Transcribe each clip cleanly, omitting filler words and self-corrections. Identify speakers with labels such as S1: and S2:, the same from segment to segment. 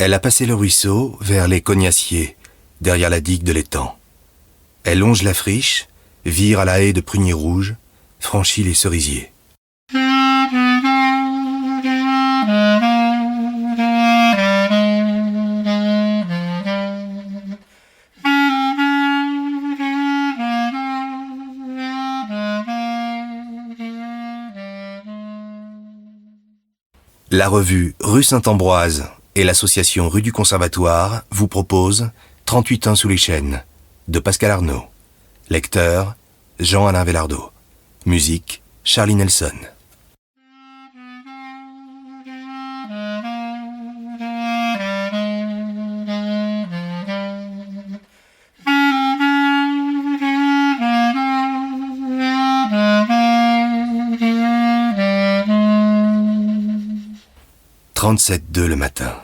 S1: Elle a passé le ruisseau vers les Cognassiers, derrière la digue de l'étang. Elle longe la friche, vire à la haie de pruniers rouges, franchit les cerisiers. La revue Rue Saint-Ambroise et l'association Rue du Conservatoire vous proposent 38 ans sous les chênes de Pascal Arnaud. Lecteur, Jean-Alain Vélardeau. Musique, Charlie Nelson. « 37-2 le matin »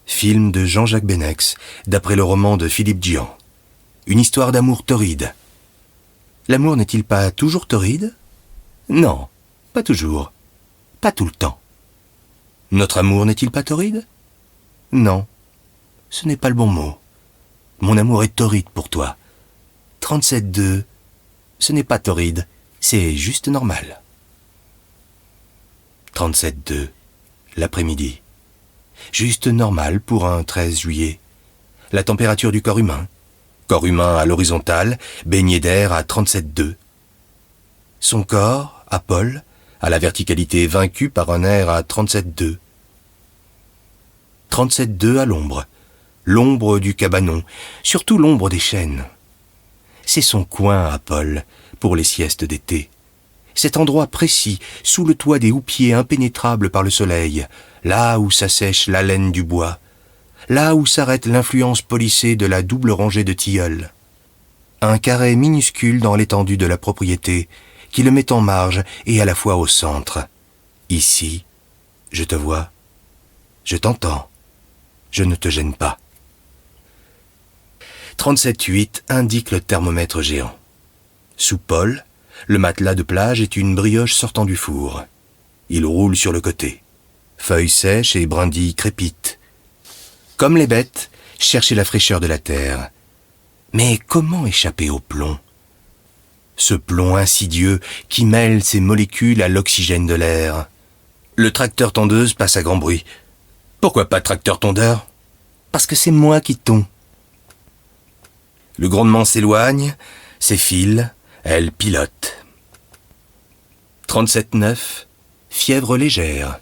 S1: Film de Jean-Jacques Benex, d'après le roman de Philippe Gian. Une histoire d'amour torride. L'amour n'est-il pas toujours torride ? Non, pas toujours. Pas tout le temps. Notre amour n'est-il pas torride ? Non, ce n'est pas le bon mot. Mon amour est torride pour toi. 37-2, ce n'est pas torride, c'est juste normal. 37-2, l'après-midi. Juste normal pour un 13 juillet. La température du corps humain. Corps humain à l'horizontale, baigné d'air à 37,2. Son corps, à Paul, à la verticalité vaincu par un air à 37,2. 37,2 à l'ombre. L'ombre du cabanon, surtout l'ombre des chênes. C'est son coin à Paul, pour les siestes d'été. Cet endroit précis, sous le toit des houppiers impénétrables par le soleil, là où s'assèche l'haleine du bois, là où s'arrête l'influence polissée de la double rangée de tilleuls. Un carré minuscule dans l'étendue de la propriété, qui le met en marge et à la fois au centre. Ici, je te vois, je t'entends, je ne te gêne pas. 37,8 indique le thermomètre géant. Sous Paul, le matelas de plage est une brioche sortant du four. Il roule sur le côté. Feuilles sèches et brindilles crépitent. Comme les bêtes, chercher la fraîcheur de la terre. Mais comment échapper au plomb ? Ce plomb insidieux qui mêle ses molécules à l'oxygène de l'air. Le tracteur tondeuse passe à grand bruit. Pourquoi pas tracteur tondeur ? Parce que c'est moi qui tonds. Le grondement s'éloigne, s'effile, elle pilote. 37,9, fièvre légère.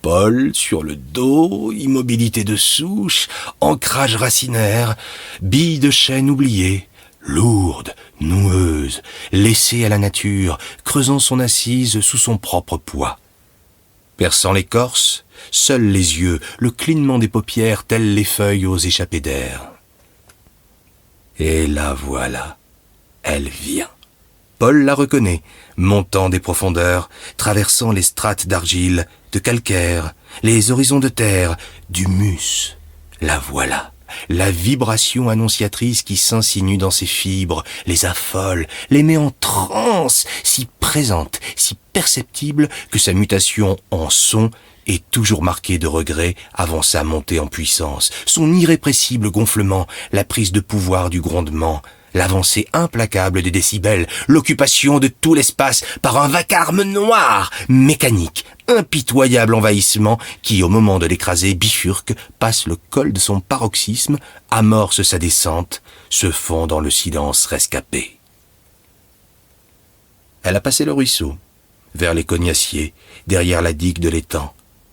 S1: Paul sur le dos, immobilité de souche, ancrage racinaire, bille de chêne oubliée, lourde, noueuse, laissée à la nature, creusant son assise sous son propre poids. Perçant l'écorce, seuls les yeux, le clignement des paupières telles les feuilles aux échappées d'air. Et la voilà, elle vient. Paul la reconnaît, montant des profondeurs, traversant les strates d'argile, de calcaire, les horizons de terre, d'humus. La voilà, la vibration annonciatrice qui s'insinue dans ses fibres, les affole, les met en transe, si présente, si perceptible que sa mutation en son est toujours marquée de regret avant sa montée en puissance, son irrépressible gonflement, la prise de pouvoir du grondement, l'avancée implacable des décibels, l'occupation de tout l'espace par un vacarme noir, mécanique, impitoyable envahissement qui, au moment de l'écraser, bifurque, passe le col de son paroxysme, amorce sa descente, se fond dans le silence rescapé. Elle a passé le ruisseau, vers les Cognassiers, derrière la digue de l'étang.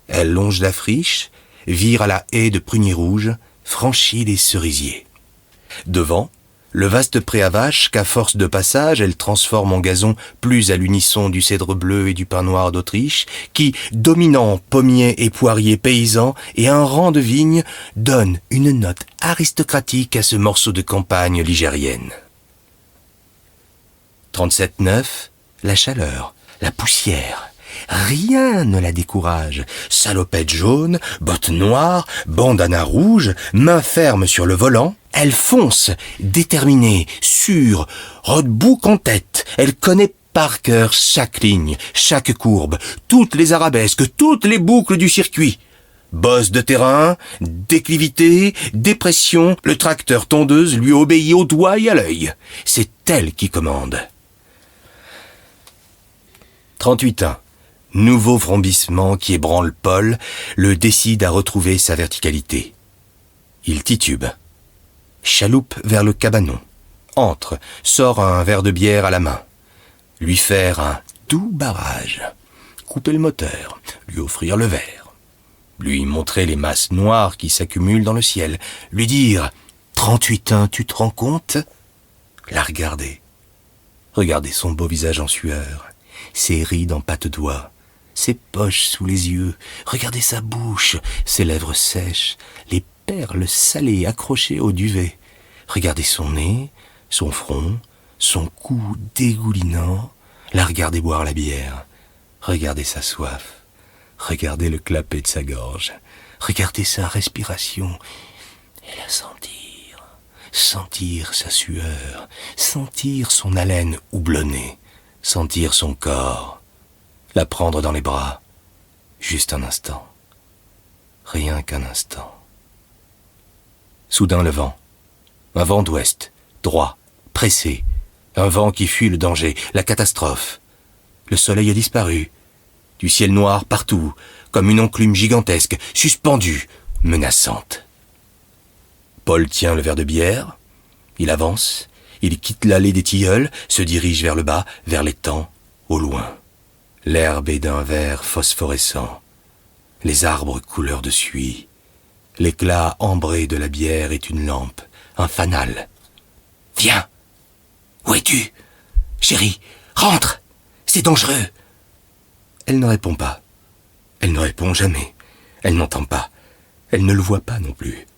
S1: Elle longe la friche, vire à la haie de pruniers rouges, franchit les cerisiers. Devant, le vaste pré à vaches qu'à force de passage, elle transforme en gazon plus à l'unisson du cèdre bleu et du pin noir d'Autriche, qui, dominant pommiers et poiriers paysans et un rang de vignes, donne une note aristocratique à ce morceau de campagne ligérienne. 37,9, la chaleur, la poussière. Rien ne la décourage. Salopette jaune, bottes noires, bandana rouge, main ferme sur le volant. Elle fonce, déterminée, sûre, roadbook en tête. Elle connaît par cœur chaque ligne, chaque courbe, toutes les arabesques, toutes les boucles du circuit. Bosse de terrain, déclivité, dépression, le tracteur tondeuse lui obéit au doigt et à l'œil. C'est elle qui commande. 38 ans. Nouveau vrombissement qui ébranle Paul, le décide à retrouver sa verticalité. Il titube. Chaloupe vers le cabanon. Entre, sort un verre de bière à la main. Lui faire un doux barrage. Couper le moteur, lui offrir le verre. Lui montrer les masses noires qui s'accumulent dans le ciel. Lui dire « 38 ans, tu te rends compte ?» La regarder. Regarder son beau visage en sueur, ses rides en pattes d'oie, ses poches sous les yeux. Regarder sa bouche, ses lèvres sèches, les perles salées accrochées au duvet. Regarder son nez, son front, son cou dégoulinant. La regarder boire la bière. Regarder sa soif. Regarder le clapet de sa gorge. Regarder sa respiration. Et la sentir. Sentir sa sueur. Sentir son haleine houblonnée. Sentir son corps. La prendre dans les bras. Juste un instant. Rien qu'un instant. Soudain le vent. Un vent d'ouest. Droit. Pressé. Un vent qui fuit le danger. La catastrophe. Le soleil a disparu. Du ciel noir partout, comme une enclume gigantesque, suspendue, menaçante. Paul tient le verre de bière. Il avance. Il quitte l'allée des tilleuls, se dirige vers le bas, vers l'étang, au loin. L'herbe est d'un vert phosphorescent. Les arbres couleur de suie. L'éclat ambré de la bière est une lampe, un fanal. « Viens ! Où es-tu ? Chérie, rentre ! C'est dangereux !» Elle ne répond pas. Elle ne répond jamais. Elle n'entend pas. Elle ne le voit pas non plus.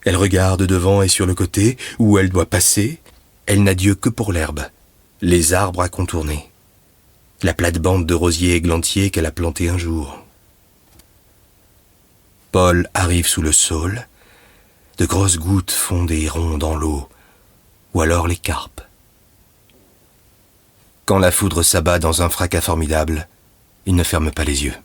S1: Elle regarde devant et sur le côté, où elle doit passer. Elle n'a d'yeux que pour l'herbe, les arbres à contourner, la plate-bande de rosiers églantiers qu'elle a plantés un jour. Paul arrive sous le saule. De grosses gouttes font des ronds dans l'eau, ou alors les carpes. Quand la foudre s'abat dans un fracas formidable, il ne ferme pas les yeux.